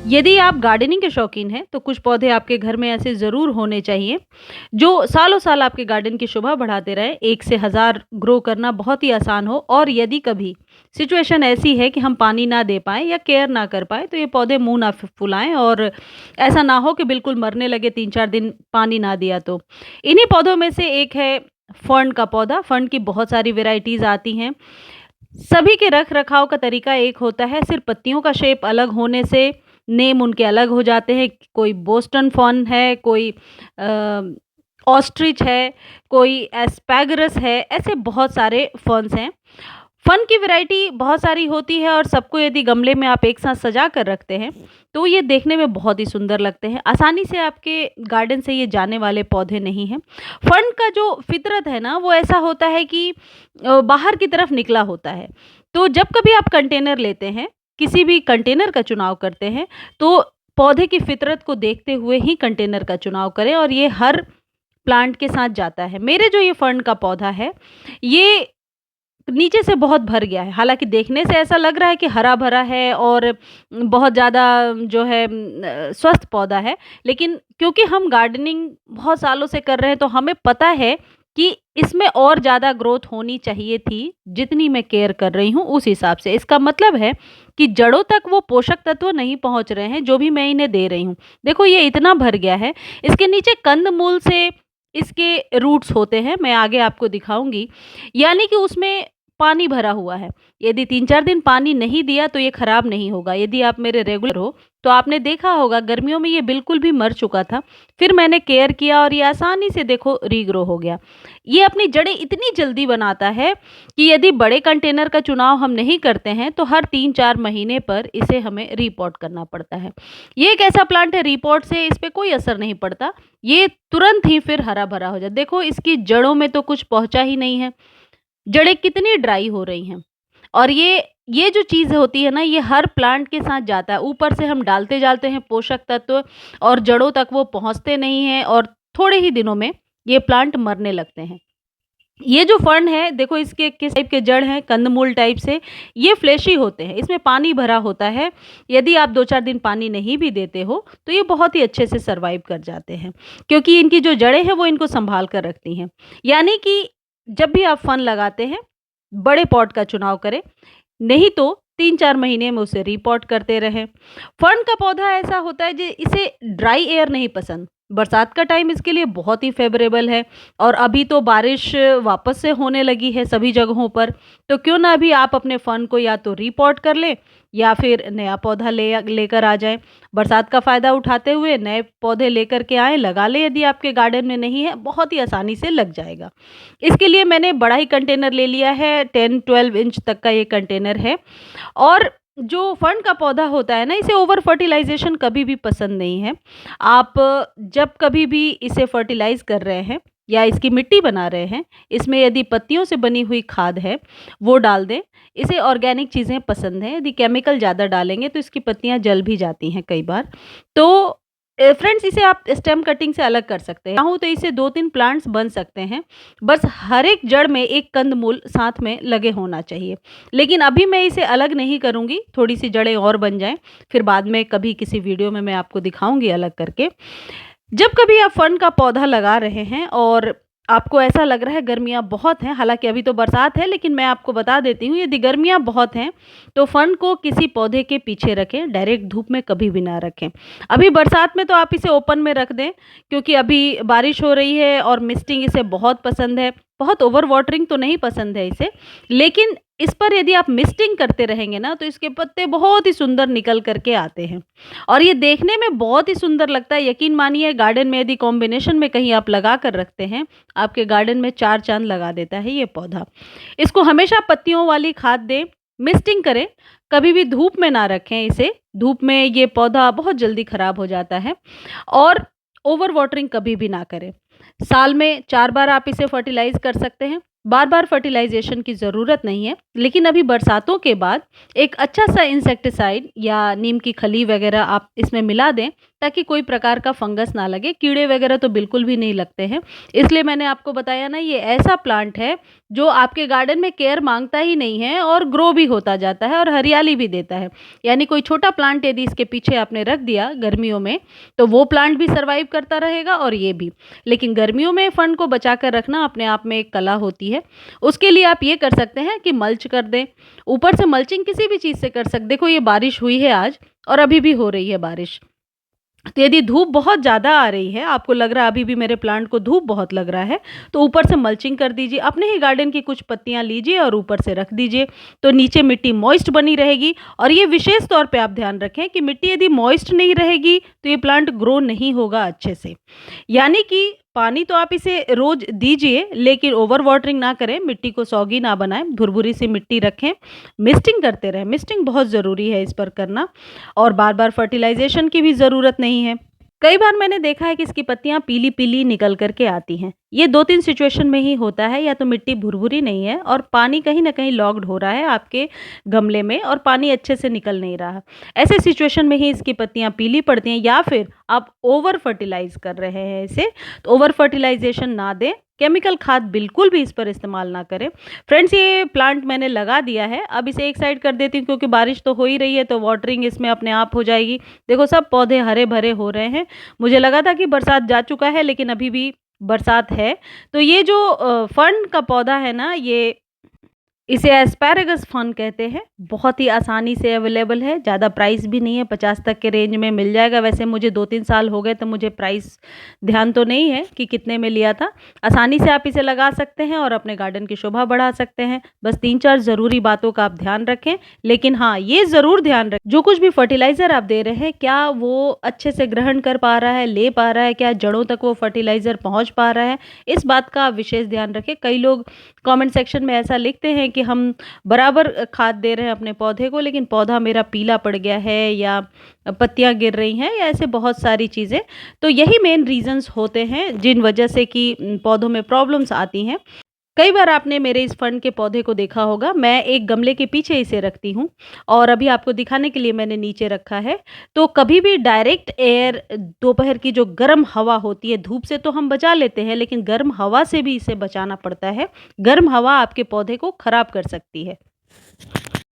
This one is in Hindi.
यदि आप गार्डनिंग के शौकीन हैं, तो कुछ पौधे आपके घर में ऐसे ज़रूर होने चाहिए, जो सालों-साल आपके गार्डन की शोभा बढ़ाते रहें। 1 से हज़ार ग्रो करना बहुत ही आसान हो और यदि कभी सिचुएशन ऐसी है कि हम पानी ना दे पाएँ या केयर ना कर पाएँ, तो ये पौधे मुँह ना फुलाएँ और ऐसा ना हो कि बिल्कुल मरने लगे 3-4 दिन पानी ना दिया तो। इन्हीं पौधों में से एक है फर्न का पौधा। फर्न की बहुत सारी वैराइटीज़ आती हैं। सभी के रख-रखाव का तरीका एक होता है, सिर्फ़ पत्तियों का शेप अलग होने से नेम उनके अलग हो जाते हैं। कोई बोस्टन फर्न है, कोई अ, ऑस्ट्रिच है, कोई एस्पैगरस है, ऐसे बहुत सारे फर्न्स हैं। फर्न की वैरायटी बहुत सारी होती है और सबको यदि गमले में आप एक साथ सजा कर रखते हैं, तो ये देखने में बहुत ही सुंदर लगते हैं। आसानी से आपके गार्डन से ये जाने वाले पौधे नहीं हैं। फर्न का जो फितरत है ना, वो ऐसा होता है कि बाहर की तरफ निकला होता है। तो जब कभी आप कंटेनर लेते हैं, किसी भी कंटेनर का चुनाव करते हैं, तो पौधे की फितरत को देखते हुए ही कंटेनर का चुनाव करें और ये हर प्लांट के साथ जाता है। मेरे जो ये फर्न का पौधा है, ये नीचे से बहुत भर गया है। हालाँकि देखने से ऐसा लग रहा है कि हरा-भरा है और बहुत ज़्यादा जो है स्वस्थ पौधा है। लेकिन क्योंकि हम गार्डनिंग बहुत सालों से कर रहे हैं, तो हमें पता है कि इसमें और ज़्यादा ग्रोथ होनी चाहिए थी, जितनी मैं केयर कर रही हूँ उस हिसाब से। इसका मतलब है कि जड़ों तक वो पोषक तत्व नहीं पहुँच रहे हैं, जो भी मैं इन्हें दे रही हूँ। देखो ये इतना भर गया है, इसके नीचे कंद-मूल से इसके रूट्स होते हैं, मैं आगे आपको दिखाऊँगी। यानी कि उसमें पानी भरा हुआ है। यदि 3-4 दिन पानी नहीं दिया तो ये खराब नहीं होगा। यदि आप मेरे रेगुलर हो, तो आपने देखा होगा गर्मियों में ये बिल्कुल भी मर चुका था। फिर मैंने केयर किया और ये आसानी से देखो रीग्रो हो गया। ये अपनी जड़ें इतनी जल्दी बनाता है कि यदि बड़े कंटेनर का चुनाव हम नहीं करते हैं, तो हर 3-4 महीने पर इसे हमें रीपॉट करना पड़ता है। ये एक ऐसा प्लांट है, रीपॉट से इस पे कोई असर नहीं पड़ता। ये तुरंत ही फिर हरा-भरा हो जाता। देखो इसकी जड़ों में तो कुछ पहुँचा ही नहीं है। जड़ें कितनी ड्राई हो रही हैं और ये जो चीज़ होती है ना, ये हर प्लांट के साथ जाता है। ऊपर से हम डालते जाते हैं पोषक तत्व और जड़ों तक वो पहुँचते नहीं हैं और थोड़े ही दिनों में ये प्लांट मरने लगते हैं। ये जो फर्न है देखो इसके किस टाइप के जड़ हैं, कंदमूल टाइप से। ये फ्लैशी होते हैं, इसमें पानी भरा होता है। यदि आप 2-4 दिन पानी नहीं भी देते हो, तो ये बहुत ही अच्छे से सर्वाइव कर जाते हैं, क्योंकि इनकी जो जड़ें हैं वो इनको सँभाल कर रखती हैं। यानी कि जब भी आप फर्न लगाते हैं, बड़े पॉट का चुनाव करें, नहीं तो 3-4 महीने में उसे रीपॉट करते रहें। फर्न का पौधा ऐसा होता है जो इसे ड्राई एयर नहीं पसंद। बरसात का टाइम इसके लिए बहुत ही फ़ेवरेबल है और अभी तो बारिश वापस से होने लगी है सभी जगहों पर। तो क्यों ना अभी आप अपने फर्न को या तो रीपॉट कर लें या फिर नया पौधा लेकर आ जाएँ। बरसात का फ़ायदा उठाते हुए नए पौधे लेकर के आएँ, लगा लें यदि आपके गार्डन में नहीं है, बहुत ही आसानी से लग जाएगा। इसके लिए मैंने बड़ा ही कंटेनर ले लिया है, 10-12 इंच तक का ये कंटेनर है। और जो फर्न का पौधा होता है ना, इसे ओवर फर्टिलाइज़ेशन कभी भी पसंद नहीं है। आप जब कभी भी इसे फर्टिलाइज़ कर रहे हैं या इसकी मिट्टी बना रहे हैं, इसमें यदि पत्तियों से बनी हुई खाद है, वो डाल दें। इसे ऑर्गेनिक चीज़ें पसंद हैं, यदि केमिकल ज़्यादा डालेंगे तो इसकी पत्तियाँ जल भी जाती हैं कई बार। तो फ्रेंड्स इसे आप स्टेम कटिंग से अलग कर सकते हैं। चाहूँ तो इसे 2-3 प्लांट्स बन सकते हैं। बस हर एक जड़ में एक कंद-मूल साथ में लगे होना चाहिए। लेकिन अभी मैं इसे अलग नहीं करूँगी, थोड़ी-सी जड़ें और बन जाएँ, फिर बाद में कभी किसी वीडियो में मैं आपको दिखाऊँगी अलग करके। जब कभी आप फर्न का पौधा लगा रहे हैं और आपको ऐसा लग रहा है गर्मियाँ बहुत हैं, हालाँकि अभी तो बरसात है, लेकिन मैं आपको बता देती हूँ यदि गर्मियाँ बहुत हैं, तो फर्न को किसी पौधे के पीछे रखें, डायरेक्ट धूप में कभी भी ना रखें। अभी बरसात में तो आप इसे ओपन में रख दें, क्योंकि अभी बारिश हो रही है और मिस्टिंग इसे बहुत पसंद है। बहुत ओवर वाटरिंग तो नहीं पसंद है इसे, लेकिन इस पर यदि आप मिस्टिंग करते रहेंगे ना, तो इसके पत्ते बहुत ही सुंदर निकल कर के आते हैं और ये देखने में बहुत ही सुंदर लगता है। यकीन मानिए गार्डन में यदि कॉम्बिनेशन में कहीं आप लगा कर रखते हैं, आपके गार्डन में 4 चाँद लगा देता है ये पौधा। इसको हमेशा पत्तियों वाली खाद दें, मिस्टिंग करें, कभी भी धूप में ना रखें इसे। धूप में ये पौधा बहुत जल्दी खराब हो जाता है और ओवर वाटरिंग कभी भी ना करें। साल में 4 बार आप इसे फर्टिलाइज़ कर सकते हैं। बार-बार फर्टिलाइज़ेशन की ज़रूरत नहीं है, लेकिन अभी बरसातों के बाद एक अच्छा-सा इंसेक्टिसाइड या नीम की खली वगैरह आप इसमें मिला दें, ताकि कोई प्रकार का फंगस ना लगे, कीड़े वगैरह तो बिल्कुल भी नहीं लगते हैं। इसलिए मैंने आपको बताया ना, ये ऐसा प्लांट है जो आपके गार्डन में केयर माँगता ही नहीं है और ग्रो भी होता जाता है और हरियाली भी देता है। यानी कोई छोटा प्लांट यदि इसके पीछे आपने रख दिया गर्मियों में, तो वो प्लांट भी सर्वाइव करता रहेगा और ये भी। लेकिन गर्मियों में फंड को बचा कर रखना अपने आप में एक कला होती है। उसके लिए आप ये कर सकते हैं कि मल्च कर दें। ऊपर से मल्चिंग किसी भी चीज़ से कर सकते, देखो ये बारिश हुई है आज और अभी भी हो रही है बारिश। तो यदि धूप बहुत ज़्यादा आ रही है, आपको लग रहा है अभी भी मेरे प्लांट को धूप बहुत लग रहा है, तो ऊपर से मल्चिंग कर दीजिए। अपने ही गार्डन की कुछ पत्तियाँ लीजिए और ऊपर से रख दीजिए, तो नीचे मिट्टी मॉइस्ट बनी रहेगी। और ये विशेष तौर पे आप ध्यान रखें कि मिट्टी यदि मॉइस्ट नहीं रहेगी, तो ये प्लांट ग्रो नहीं होगा अच्छे से। यानी कि पानी तो आप इसे रोज़ दीजिए, लेकिन ओवर वाटरिंग ना करें, मिट्टी को सौगी ना बनाएँ, भुरभुरी सी मिट्टी रखें, मिस्टिंग करते रहें। मिस्टिंग बहुत ज़रूरी है इस पर करना, और बार-बार फर्टिलाइज़ेशन की भी ज़रूरत नहीं है। कई बार मैंने देखा है कि इसकी पत्तियाँ पीली-पीली निकल कर के आती हैं। ये 2-3 सिचुएशन में ही होता है, या तो मिट्टी भुरभुरी नहीं है और पानी कहीं न कहीं लॉक्ड हो रहा है आपके गमले में और पानी अच्छे से निकल नहीं रहा। ऐसे सिचुएशन में ही इसकी पत्तियाँ पीली पड़ती हैं, या फिर आप ओवर फर्टिलाइज़ कर रहे हैं इसे, तो ओवर फर्टिलाइज़ेशन ना दें। केमिकल खाद बिल्कुल भी इस पर इस्तेमाल ना करें। फ्रेंड्स, ये प्लांट मैंने लगा दिया है, अब इसे एक साइड कर देती हूँ क्योंकि बारिश तो हो ही रही है, तो वाटरिंग इसमें अपने आप हो जाएगी। देखो सब पौधे हरे-भरे हो रहे हैं। मुझे लगा था कि बरसात जा चुका है, लेकिन अभी भी बरसात है। तो ये जो फर्न का पौधा है ना, ये इसे एस्पैरागस फर्न कहते हैं। बहुत ही आसानी से अवेलेबल है, ज़्यादा प्राइस भी नहीं है, 50 तक के रेंज में मिल जाएगा। वैसे मुझे 2-3 साल हो गए, तो मुझे प्राइस ध्यान तो नहीं है कि कितने में लिया था। आसानी से आप इसे लगा सकते हैं और अपने गार्डन की शोभा बढ़ा सकते हैं। बस 3-4 ज़रूरी बातों का आप ध्यान रखें। लेकिन हाँ, ये ज़रूर ध्यान रखें, जो कुछ भी फर्टिलाइज़र आप दे रहे हैं, क्या वो अच्छे से ग्रहण कर पा रहा है, ले पा रहा है, क्या जड़ों तक वो फर्टिलाइज़र पहुँच पा रहा है? इस बात का आप विशेष ध्यान रखें। कई लोग कमेंट सेक्शन में ऐसा लिखते हैं कि हम बराबर खाद दे रहे हैं अपने पौधे को, लेकिन पौधा मेरा पीला पड़ गया है, या पत्तियां गिर रही हैं, या ऐसे बहुत सारी चीज़ें। तो यही मेन रीजंस होते हैं जिन वजह से कि पौधों में प्रॉब्लम्स आती हैं। कई बार आपने मेरे इस फंड के पौधे को देखा होगा, मैं एक गमले के पीछे इसे रखती हूँ और अभी आपको दिखाने के लिए मैंने नीचे रखा है। तो कभी भी डायरेक्ट एयर, दोपहर की जो गर्म हवा होती है, धूप से तो हम बचा लेते हैं, लेकिन गर्म हवा से भी इसे बचाना पड़ता है। गर्म हवा आपके पौधे को खराब कर सकती है।